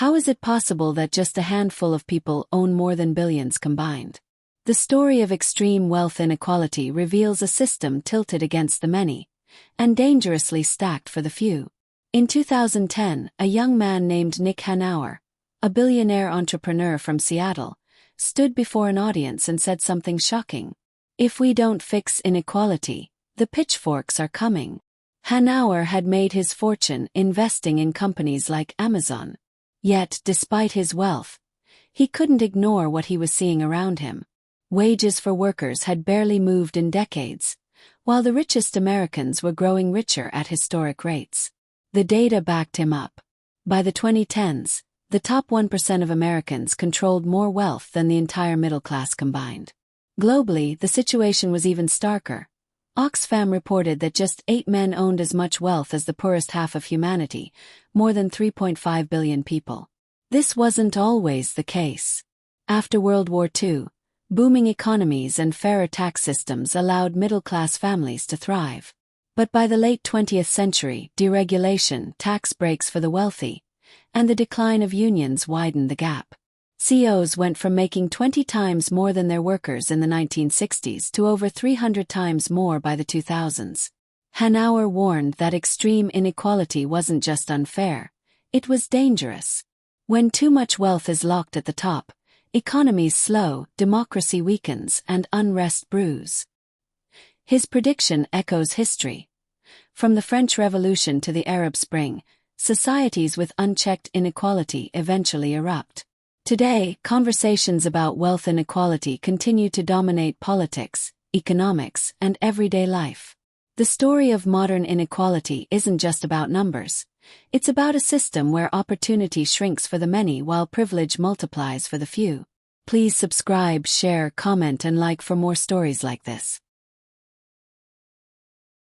How is it possible that just a handful of people own more than billions combined? The story of extreme wealth inequality reveals a system tilted against the many, and dangerously stacked for the few. In 2010, a young man named Nick Hanauer, a billionaire entrepreneur from Seattle, stood before an audience and said something shocking. "If we don't fix inequality, the pitchforks are coming." Hanauer had made his fortune investing in companies like Amazon. Yet, despite his wealth, he couldn't ignore what he was seeing around him. Wages for workers had barely moved in decades, while the richest Americans were growing richer at historic rates. The data backed him up. By the 2010s, the top 1% of Americans controlled more wealth than the entire middle class combined. Globally, the situation was even starker. Oxfam reported that just 8 men owned as much wealth as the poorest half of humanity, more than 3.5 billion people. This wasn't always the case. After World War II, booming economies and fairer tax systems allowed middle-class families to thrive. But by the late 20th century, deregulation, tax breaks for the wealthy, and the decline of unions widened the gap. CEOs went from making 20 times more than their workers in the 1960s to over 300 times more by the 2000s. Hanauer warned that extreme inequality wasn't just unfair, it was dangerous. When too much wealth is locked at the top, economies slow, democracy weakens, and unrest brews. His prediction echoes history. From the French Revolution to the Arab Spring, societies with unchecked inequality eventually erupt. Today, conversations about wealth inequality continue to dominate politics, economics, and everyday life. The story of modern inequality isn't just about numbers. It's about a system where opportunity shrinks for the many while privilege multiplies for the few. Please subscribe, share, comment, and like for more stories like this.